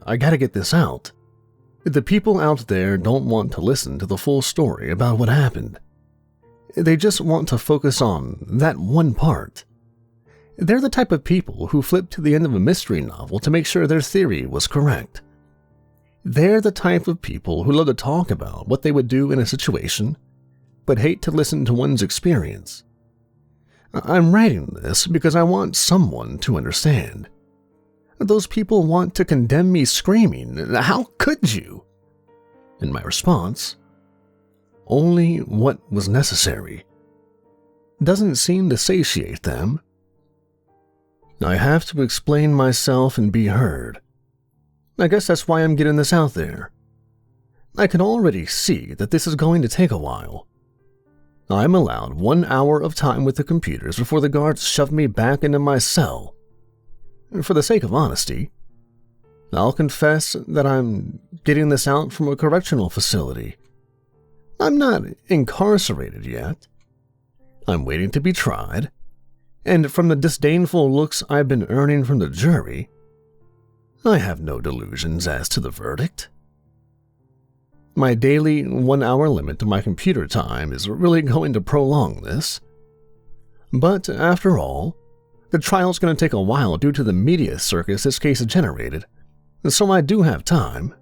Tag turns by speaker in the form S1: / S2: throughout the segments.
S1: I gotta get this out. The people out there don't want to listen to the full story about what happened. They just want to focus on that one part. They're the type of people who flip to the end of a mystery novel to make sure their theory was correct. They're the type of people who love to talk about what they would do in a situation, but hate to listen to one's experience. I'm writing this because I want someone to understand. Those people want to condemn me screaming, "How could you?" And my response, only what was necessary, doesn't seem to satiate them. I have to explain myself and be heard. I guess that's why I'm getting this out there. I can already see that this is going to take a while. I'm allowed 1 hour of time with the computers before the guards shove me back into my cell. For the sake of honesty, I'll confess that I'm getting this out from a correctional facility. I'm not incarcerated yet. I'm waiting to be tried, and from the disdainful looks I've been earning from the jury, I have no delusions as to the verdict. My daily 1 hour limit to my computer time is really going to prolong this. But after all, the trial's going to take a while due to the media circus this case has generated, so I do have time.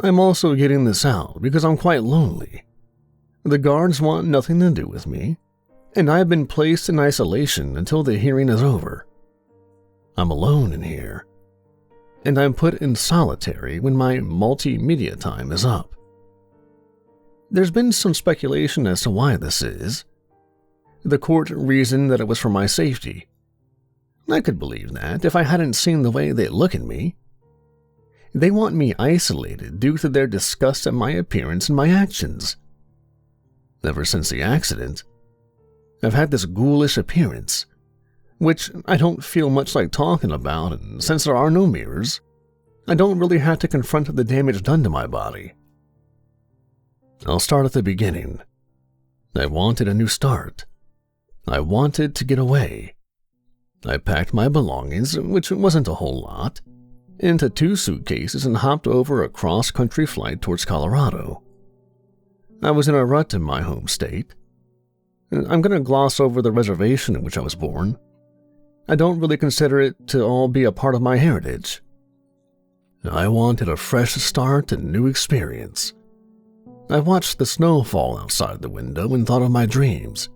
S1: I'm also getting this out because I'm quite lonely. The guards want nothing to do with me, and I've been placed in isolation until the hearing is over. I'm alone in here, and I'm put in solitary when my multimedia time is up. There's been some speculation as to why this is. The court reasoned that it was for my safety. I could believe that if I hadn't seen the way they look at me. They want me isolated due to their disgust at my appearance and my actions. Ever since the accident, I've had this ghoulish appearance, which I don't feel much like talking about, and since there are no mirrors, I don't really have to confront the damage done to my body. I'll start at the beginning. I wanted a new start. I wanted to get away. I packed my belongings, which wasn't a whole lot, into 2 suitcases and hopped over a cross-country flight towards Colorado. I was in a rut in my home state. I'm going to gloss over the reservation in which I was born. I don't really consider it to all be a part of my heritage. I wanted a fresh start and new experience. I watched the snow fall outside the window and thought of my dreams.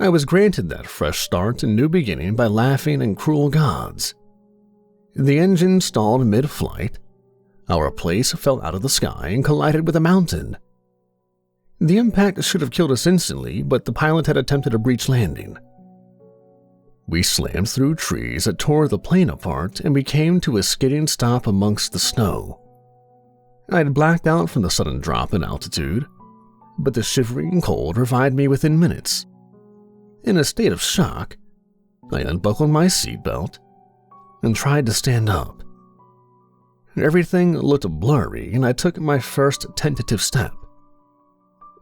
S1: I was granted that fresh start and new beginning by laughing and cruel gods. The engine stalled mid-flight. Our place fell out of the sky and collided with a mountain. The impact should have killed us instantly, but the pilot had attempted a breech landing. We slammed through trees that tore the plane apart, and we came to a skidding stop amongst the snow. I had blacked out from the sudden drop in altitude, but the shivering cold revived me within minutes. In a state of shock, I unbuckled my seatbelt and tried to stand up. Everything looked blurry, and I took my first tentative step.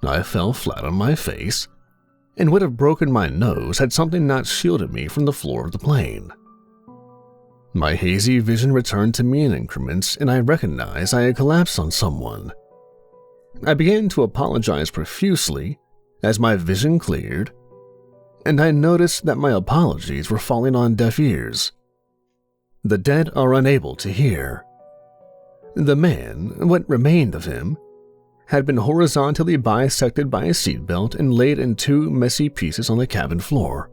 S1: I fell flat on my face and would have broken my nose had something not shielded me from the floor of the plane. My hazy vision returned to me in increments, and I recognized I had collapsed on someone. I began to apologize profusely as my vision cleared, and I noticed that my apologies were falling on deaf ears. The dead are unable to hear. The man, what remained of him, had been horizontally bisected by a seatbelt and laid in 2 messy pieces on the cabin floor.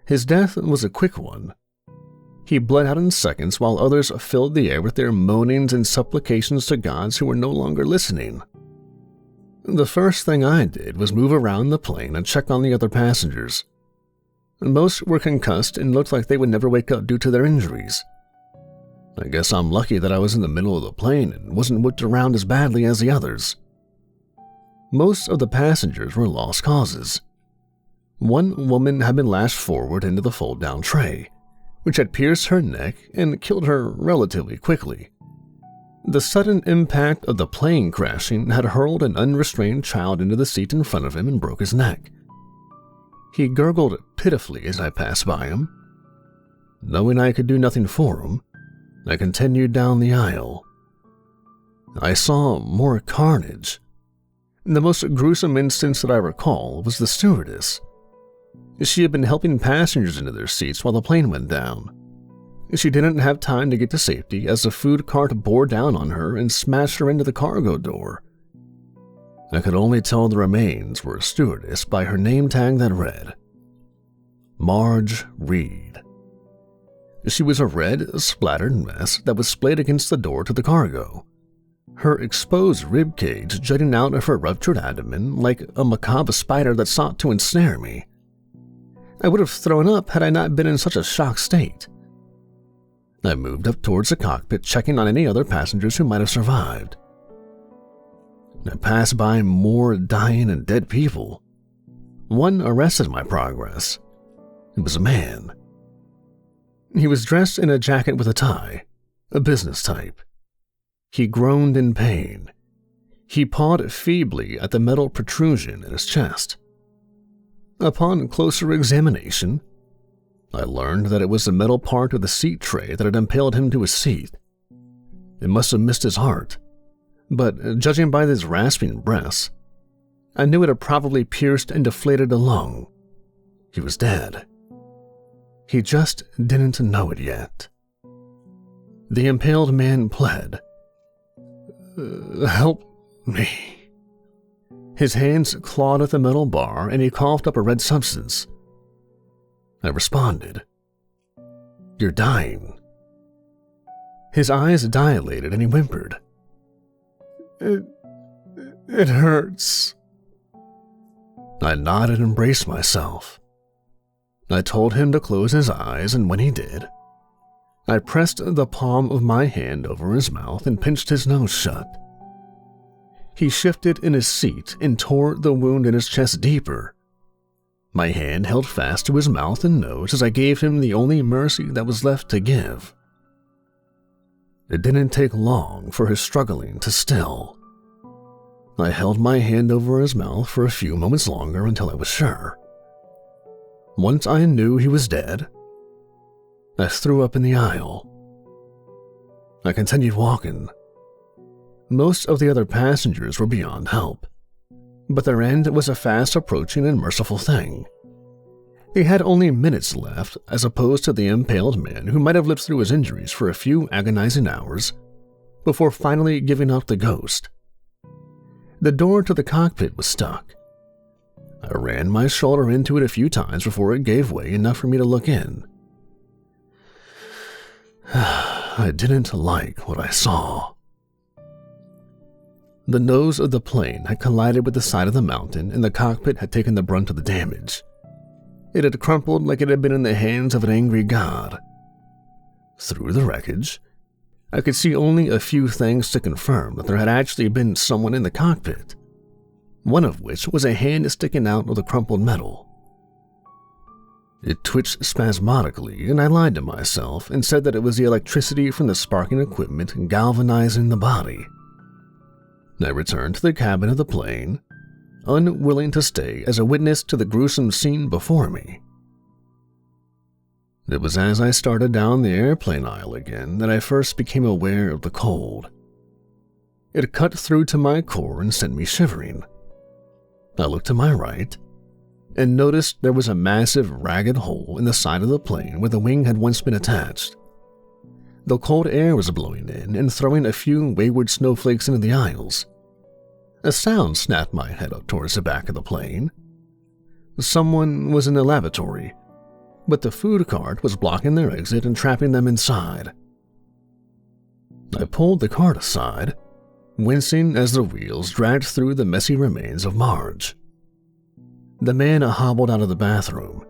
S1: His death was a quick one. He bled out in seconds while others filled the air with their moanings and supplications to gods who were no longer listening. The first thing I did was move around the plane and check on the other passengers. Most were concussed and looked like they would never wake up due to their injuries. I guess I'm lucky that I was in the middle of the plane and wasn't whipped around as badly as the others. Most of the passengers were lost causes. One woman had been lashed forward into the fold-down tray, which had pierced her neck and killed her relatively quickly. The sudden impact of the plane crashing had hurled an unrestrained child into the seat in front of him and broke his neck. He gurgled pitifully as I passed by him. Knowing I could do nothing for him, I continued down the aisle. I saw more carnage. The most gruesome instance that I recall was the stewardess. She had been helping passengers into their seats while the plane went down. She didn't have time to get to safety as the food cart bore down on her and smashed her into the cargo door. I could only tell the remains were a stewardess by her name tag that read, Marge Reed. She was a red, splattered mess that was splayed against the door to the cargo, her exposed rib cage jutting out of her ruptured abdomen like a macabre spider that sought to ensnare me. I would have thrown up had I not been in such a shocked state. I moved up towards the cockpit, checking on any other passengers who might have survived. I passed by more dying and dead people. One arrested my progress. It was a man. He was dressed in a jacket with a tie, a business type. He groaned in pain. He pawed feebly at the metal protrusion in his chest. Upon closer examination, I learned that it was the metal part of the seat tray that had impaled him to his seat. It must have missed his heart, but judging by his rasping breaths, I knew it had probably pierced and deflated a lung. He was dead. He just didn't know it yet. The impaled man pled, "Help me." His hands clawed at the metal bar and he coughed up a red substance. I responded, "You're dying." His eyes dilated and he whimpered, It hurts." I nodded and braced myself. I told him to close his eyes, and when he did, I pressed the palm of my hand over his mouth and pinched his nose shut. He shifted in his seat and tore the wound in his chest deeper. My hand held fast to his mouth and nose as I gave him the only mercy that was left to give. It didn't take long for his struggling to still. I held my hand over his mouth for a few moments longer until I was sure. Once I knew he was dead, I threw up in the aisle. I continued walking. Most of the other passengers were beyond help, but their end was a fast approaching and merciful thing. They had only minutes left as opposed to the impaled man who might have lived through his injuries for a few agonizing hours before finally giving up the ghost. The door to the cockpit was stuck. I ran my shoulder into it a few times before it gave way enough for me to look in. I didn't like what I saw. The nose of the plane had collided with the side of the mountain and the cockpit had taken the brunt of the damage. It had crumpled like it had been in the hands of an angry god. Through the wreckage, I could see only a few things to confirm that there had actually been someone in the cockpit, one of which was a hand sticking out of the crumpled metal. It twitched spasmodically, and I lied to myself and said that it was the electricity from the sparking equipment galvanizing the body. I returned to the cabin of the plane, unwilling to stay as a witness to the gruesome scene before me. It was as I started down the airplane aisle again that I first became aware of the cold. It cut through to my core and sent me shivering. I looked to my right and noticed there was a massive ragged hole in the side of the plane where the wing had once been attached. The cold air was blowing in and throwing a few wayward snowflakes into the aisles. A sound snapped my head up towards the back of the plane. Someone was in the lavatory, but the food cart was blocking their exit and trapping them inside. I pulled the cart aside, wincing as the wheels dragged through the messy remains of Marge. The man hobbled out of the bathroom.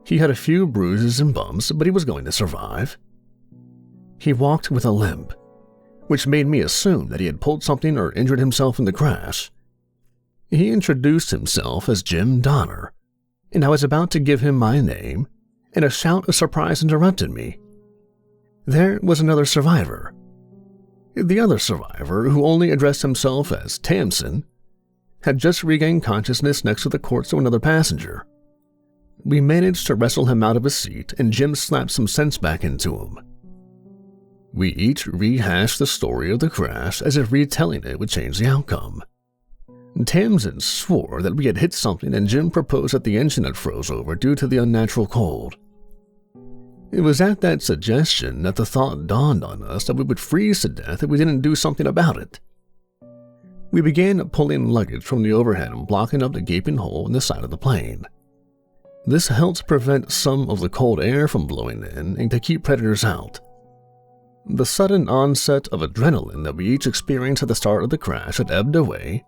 S1: He had a few bruises and bumps, but he was going to survive. He walked with a limp, which made me assume that he had pulled something or injured himself in the crash. He introduced himself as Jim Donner, and I was about to give him my name, and a shout of surprise interrupted me. There was another survivor. The other survivor, who only addressed himself as Tamsin, had just regained consciousness next to the corpse of another passenger. We managed to wrestle him out of his seat, and Jim slapped some sense back into him. We each rehashed the story of the crash as if retelling it would change the outcome. Tamsin swore that we had hit something, and Jim proposed that the engine had froze over due to the unnatural cold. It was at that suggestion that the thought dawned on us that we would freeze to death if we didn't do something about it. We began pulling luggage from the overhead and blocking up the gaping hole in the side of the plane. This helped prevent some of the cold air from blowing in and to keep predators out. The sudden onset of adrenaline that we each experienced at the start of the crash had ebbed away,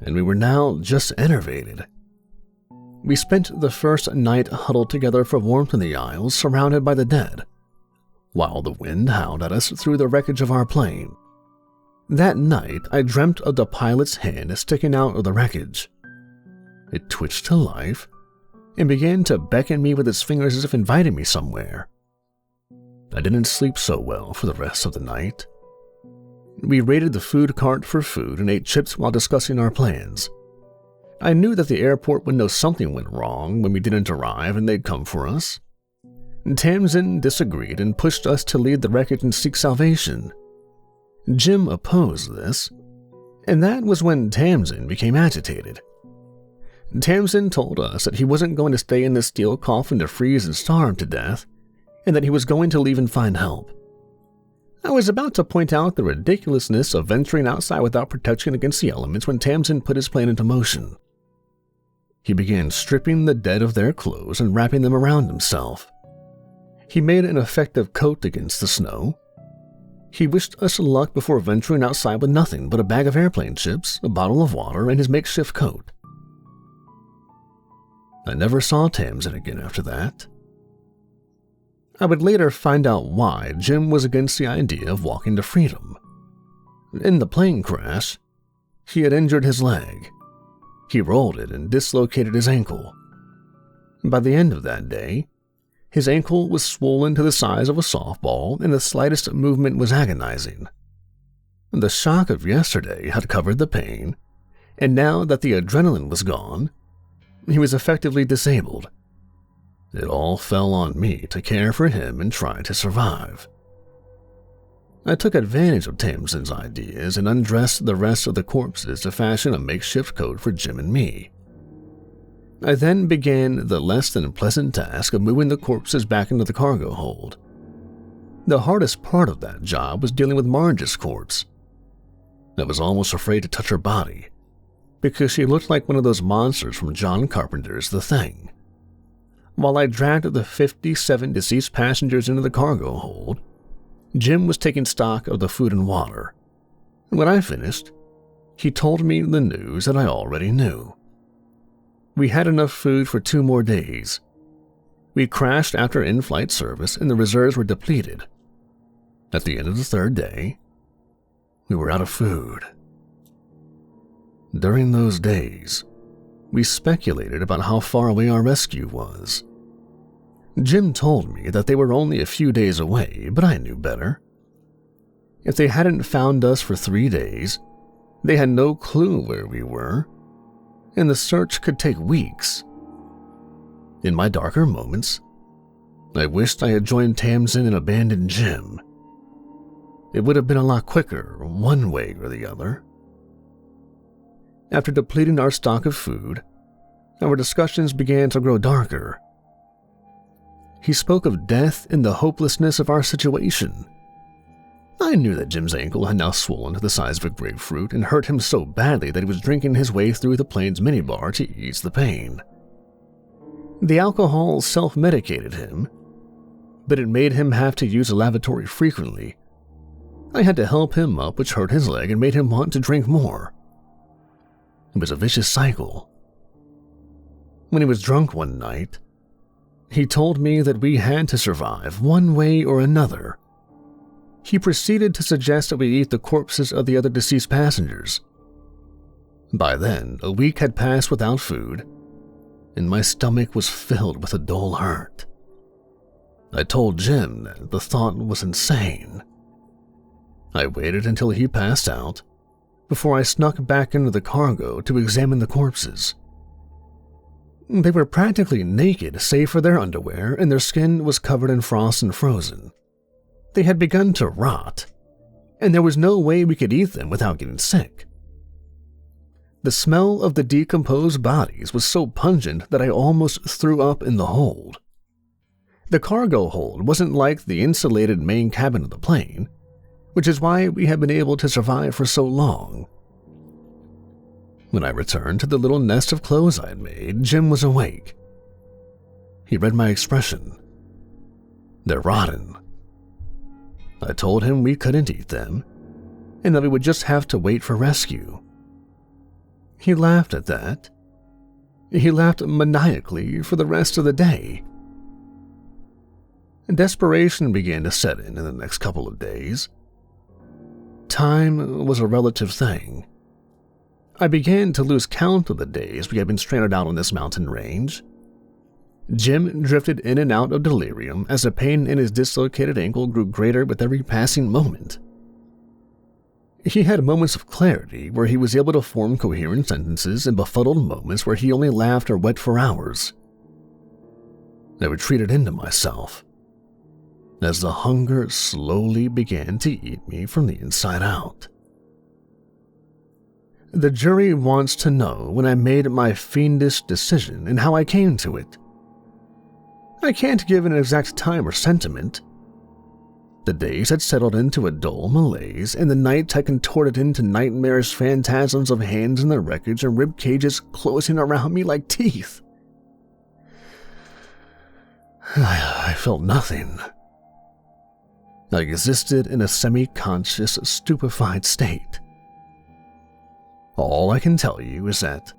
S1: and we were now just enervated. We spent the first night huddled together for warmth in the aisles, surrounded by the dead, while the wind howled at us through the wreckage of our plane. That night, I dreamt of the pilot's hand sticking out of the wreckage. It twitched to life and began to beckon me with its fingers as if inviting me somewhere. I didn't sleep so well for the rest of the night. We raided the food cart for food and ate chips while discussing our plans. I knew that the airport would know something went wrong when we didn't arrive and they'd come for us. Tamsin disagreed and pushed us to leave the wreckage and seek salvation. Jim opposed this, and that was when Tamsin became agitated. Tamsin told us that he wasn't going to stay in the steel coffin to freeze and starve to death, and that he was going to leave and find help. I was about to point out the ridiculousness of venturing outside without protection against the elements when Tamsin put his plan into motion. He began stripping the dead of their clothes and wrapping them around himself. He made an effective coat against the snow. He wished us luck before venturing outside with nothing but a bag of airplane chips, a bottle of water, and his makeshift coat. I never saw Tamsin again after that. I would later find out why Jim was against the idea of walking to freedom. In the plane crash, he had injured his leg. He rolled it and dislocated his ankle. By the end of that day, his ankle was swollen to the size of a softball, and the slightest movement was agonizing. The shock of yesterday had covered the pain, and now that the adrenaline was gone, he was effectively disabled. It all fell on me to care for him and try to survive. I took advantage of Tamsin's ideas and undressed the rest of the corpses to fashion a makeshift coat for Jim and me. I then began the less than pleasant task of moving the corpses back into the cargo hold. The hardest part of that job was dealing with Marge's corpse. I was almost afraid to touch her body, because she looked like one of those monsters from John Carpenter's The Thing. While I dragged the 57 deceased passengers into the cargo hold, Jim was taking stock of the food and water. When I finished, he told me the news that I already knew. We had enough food for 2 more days. We crashed after in-flight service and the reserves were depleted. At the end of the 3rd day, we were out of food. During those days, we speculated about how far away our rescue was. Jim told me that they were only a few days away, but I knew better. If they hadn't found us for 3 days, they had no clue where we were, and the search could take weeks. In my darker moments, I wished I had joined Tamsin and abandoned Jim. It would have been a lot quicker, one way or the other. After depleting our stock of food, our discussions began to grow darker. He spoke of death and the hopelessness of our situation. I knew that Jim's ankle had now swollen to the size of a grapefruit and hurt him so badly that he was drinking his way through the plane's minibar to ease the pain. The alcohol self-medicated him, but it made him have to use a lavatory frequently. I had to help him up, which hurt his leg and made him want to drink more. It was a vicious cycle. When he was drunk one night, he told me that we had to survive one way or another. He proceeded to suggest that we eat the corpses of the other deceased passengers. By then, a week had passed without food, and my stomach was filled with a dull hurt. I told Jim that the thought was insane. I waited until he passed out before I snuck back into the cargo to examine the corpses. They were practically naked save for their underwear, and their skin was covered in frost and frozen. They had begun to rot, and there was no way we could eat them without getting sick. The smell of the decomposed bodies was so pungent that I almost threw up in the hold. The cargo hold wasn't like the insulated main cabin of the plane, which is why we had been able to survive for so long. When I returned to the little nest of clothes I had made, Jim was awake. He read my expression. They're rotten. I told him we couldn't eat them, and that we would just have to wait for rescue. He laughed at that. He laughed maniacally for the rest of the day. Desperation began to set in the next couple of days. Time was a relative thing. I began to lose count of the days we had been stranded out on this mountain range. Jim drifted in and out of delirium as the pain in his dislocated ankle grew greater with every passing moment. He had moments of clarity where he was able to form coherent sentences and befuddled moments where he only laughed or wept for hours. I retreated into myself as the hunger slowly began to eat me from the inside out. The jury wants to know when I made my fiendish decision and how I came to it. I can't give an exact time or sentiment. The days had settled into a dull malaise, and the nights had contorted into nightmarish phantasms of hands in the wreckage and rib cages closing around me like teeth. I felt nothing. I existed in a semi-conscious, stupefied state. All I can tell you is that,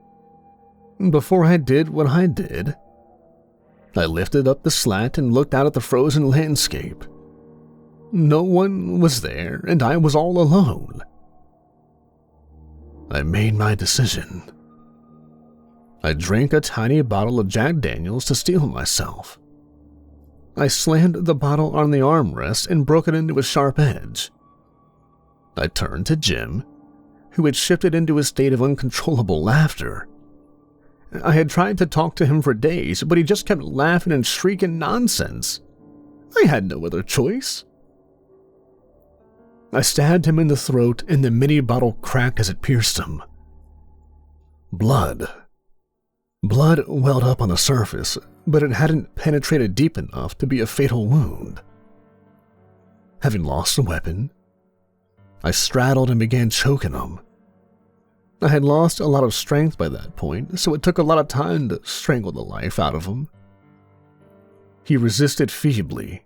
S1: before I did what I did, I lifted up the slat and looked out at the frozen landscape. No one was there, and I was all alone. I made my decision. I drank a tiny bottle of Jack Daniels to steel myself. I slammed the bottle on the armrest and broke it into a sharp edge. I turned to Jim, who had shifted into a state of uncontrollable laughter. I had tried to talk to him for days, but he just kept laughing and shrieking nonsense. I had no other choice. I stabbed him in the throat, and the mini bottle cracked as it pierced him. Blood. Blood welled up on the surface, but it hadn't penetrated deep enough to be a fatal wound. Having lost the weapon, I straddled and began choking him. I had lost a lot of strength by that point, so it took a lot of time to strangle the life out of him. He resisted feebly.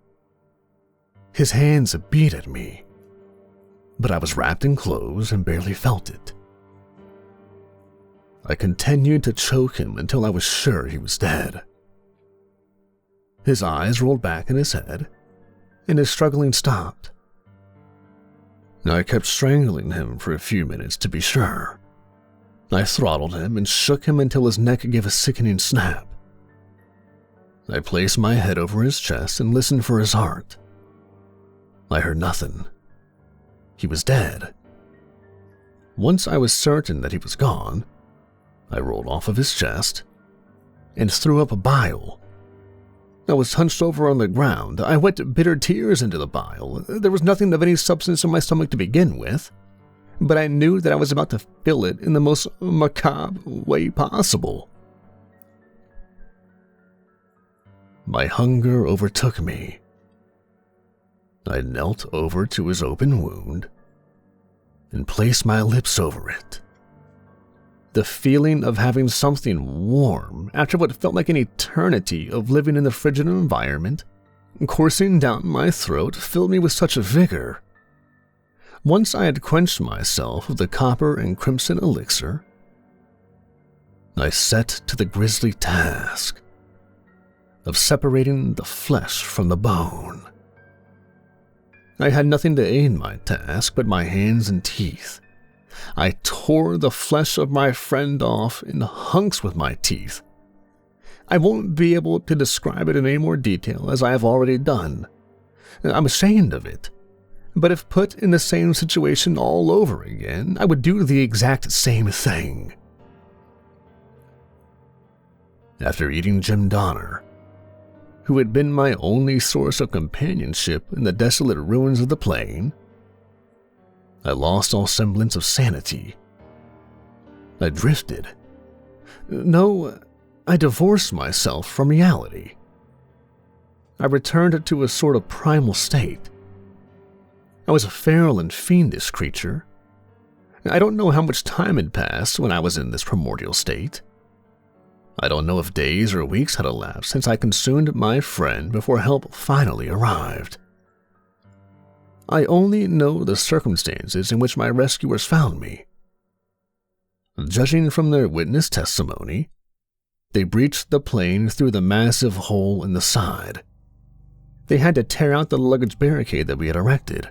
S1: His hands beat at me, but I was wrapped in clothes and barely felt it. I continued to choke him until I was sure he was dead. His eyes rolled back in his head, and his struggling stopped. I kept strangling him for a few minutes to be sure. I throttled him and shook him until his neck gave a sickening snap. I placed my head over his chest and listened for his heart. I heard nothing. He was dead. Once I was certain that he was gone, I rolled off of his chest and threw up a bile. I was hunched over on the ground. I wet bitter tears into the bile. There was nothing of any substance in my stomach to begin with, but I knew that I was about to fill it in the most macabre way possible. My hunger overtook me. I knelt over to his open wound and placed my lips over it. The feeling of having something warm after what felt like an eternity of living in the frigid environment coursing down my throat filled me with such a vigor. Once I had quenched myself with the copper and crimson elixir, I set to the grisly task of separating the flesh from the bone. I had nothing to aid my task but my hands and teeth. I tore the flesh of my friend off in hunks with my teeth. I won't be able to describe it in any more detail as I have already done. I'm ashamed of it, but if put in the same situation all over again, I would do the exact same thing. After eating Jim Donner, who had been my only source of companionship in the desolate ruins of the plane, I lost all semblance of sanity. I drifted. No, I divorced myself from reality. I returned to a sort of primal state. I was a feral and fiendish creature. I don't know how much time had passed when I was in this primordial state. I don't know if days or weeks had elapsed since I consumed my friend before help finally arrived. I only know the circumstances in which my rescuers found me. Judging from their witness testimony, they breached the plane through the massive hole in the side. They had to tear out the luggage barricade that we had erected.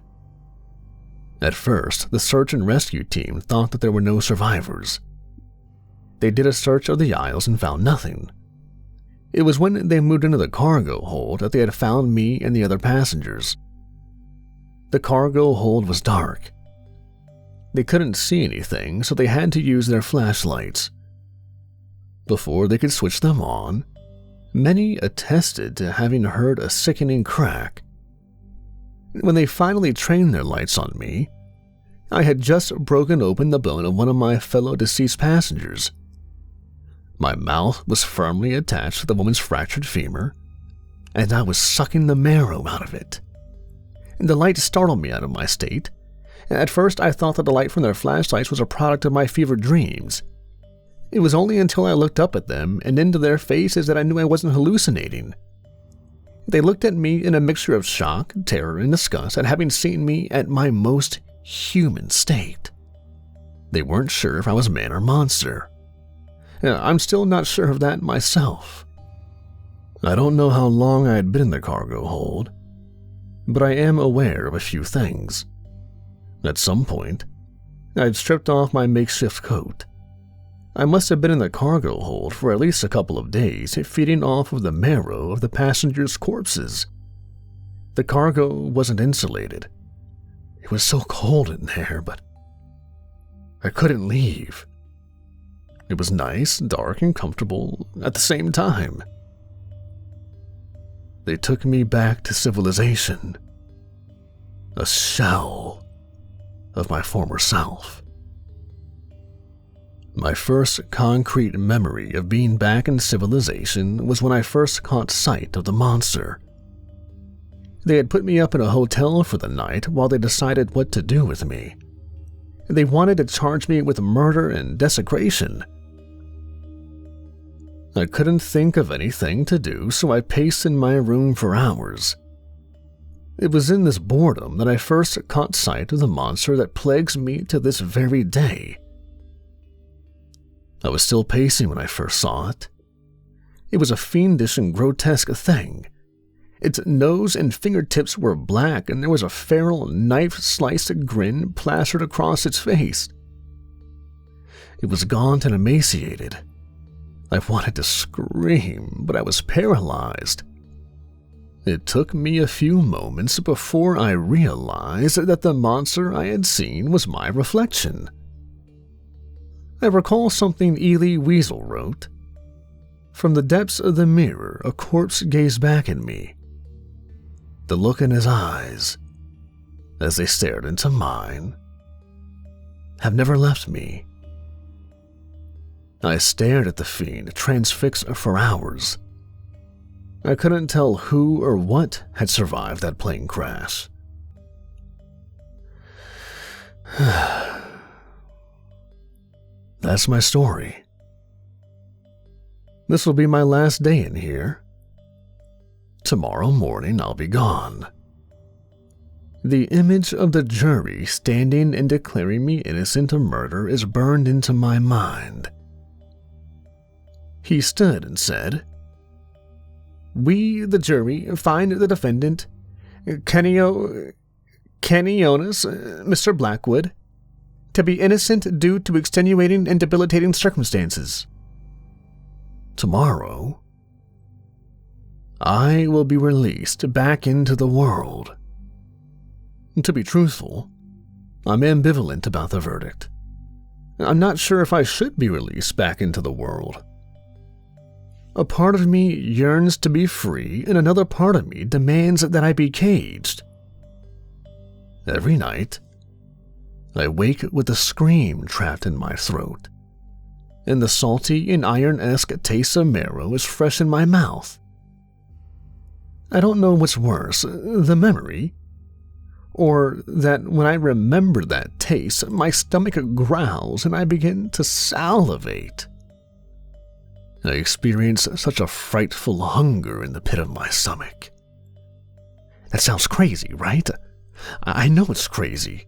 S1: At first, the search and rescue team thought that there were no survivors. They did a search of the aisles and found nothing. It was when they moved into the cargo hold that they had found me and the other passengers. The cargo hold was dark. They couldn't see anything, so they had to use their flashlights. Before they could switch them on, many attested to having heard a sickening crack. When they finally trained their lights on me, I had just broken open the bone of one of my fellow deceased passengers. My mouth was firmly attached to the woman's fractured femur, and I was sucking the marrow out of it. The light startled me out of my state. At first, I thought that the light from their flashlights was a product of my fevered dreams. It was only until I looked up at them and into their faces that I knew I wasn't hallucinating. They looked at me in a mixture of shock, terror, and disgust at having seen me at my most human state. They weren't sure if I was man or monster. I'm still not sure of that myself. I don't know how long I had been in the cargo hold, but I am aware of a few things. At some point, I had stripped off my makeshift coat. I must have been in the cargo hold for at least a couple of days, feeding off of the marrow of the passengers' corpses. The cargo wasn't insulated. It was so cold in there, but I couldn't leave. It was nice, dark, and comfortable at the same time. They took me back to civilization, a shell of my former self. My first concrete memory of being back in civilization was when I first caught sight of the monster. They had put me up in a hotel for the night while they decided what to do with me. They wanted to charge me with murder and desecration. I couldn't think of anything to do, so I paced in my room for hours. It was in this boredom that I first caught sight of the monster that plagues me to this very day. I was still pacing when I first saw it. It was a fiendish and grotesque thing. Its nose and fingertips were black, and there was a feral, knife-sliced grin plastered across its face. It was gaunt and emaciated. I wanted to scream, but I was paralyzed. It took me a few moments before I realized that the monster I had seen was my reflection. I recall something Elie Wiesel wrote. From the depths of the mirror, a corpse gazed back at me. The look in his eyes, as they stared into mine, have never left me. I stared at the fiend, transfixed for hours. I couldn't tell who or what had survived that plane crash. That's my story. This will be my last day in here. Tomorrow morning I'll be gone. The image of the jury standing and declaring me innocent of murder is burned into my mind. He stood and said, "We, the jury, find the defendant, Kenionis, Mr. Blackwood, to be innocent due to extenuating and debilitating circumstances. Tomorrow, I will be released back into the world." To be truthful, I'm ambivalent about the verdict. I'm not sure if I should be released back into the world. A part of me yearns to be free, and another part of me demands that I be caged. Every night, I wake with a scream trapped in my throat, and the salty and iron-esque taste of marrow is fresh in my mouth. I don't know what's worse, the memory, or that when I remember that taste, my stomach growls and I begin to salivate. I experience such a frightful hunger in the pit of my stomach. That sounds crazy, right? I know it's crazy.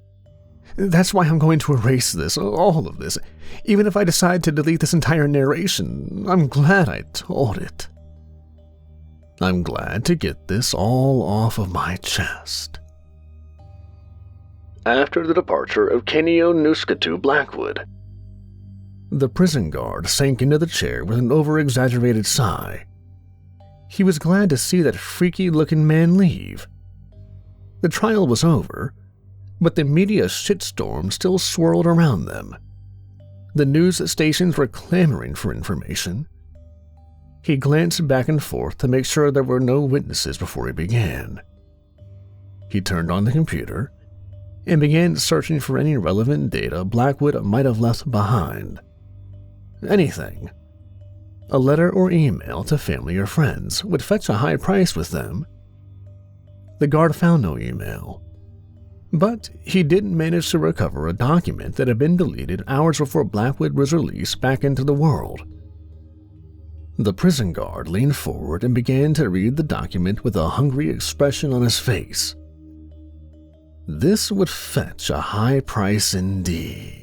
S1: That's why I'm going to erase this, all of this. Even if I decide to delete this entire narration, I'm glad I told it. I'm glad to get this all off of my chest. After the departure of Kenio Nuskatu Blackwood, the prison guard sank into the chair with an over-exaggerated sigh. He was glad to see that freaky-looking man leave. The trial was over, but the media shitstorm still swirled around them. The news stations were clamoring for information. He glanced back and forth to make sure there were no witnesses before he began. He turned on the computer and began searching for any relevant data Blackwood might have left behind. Anything. A letter or email to family or friends would fetch a high price with them. The guard found no email, but he did manage to recover a document that had been deleted hours before Blackwood was released back into the world. The prison guard leaned forward and began to read the document with a hungry expression on his face. This would fetch a high price indeed.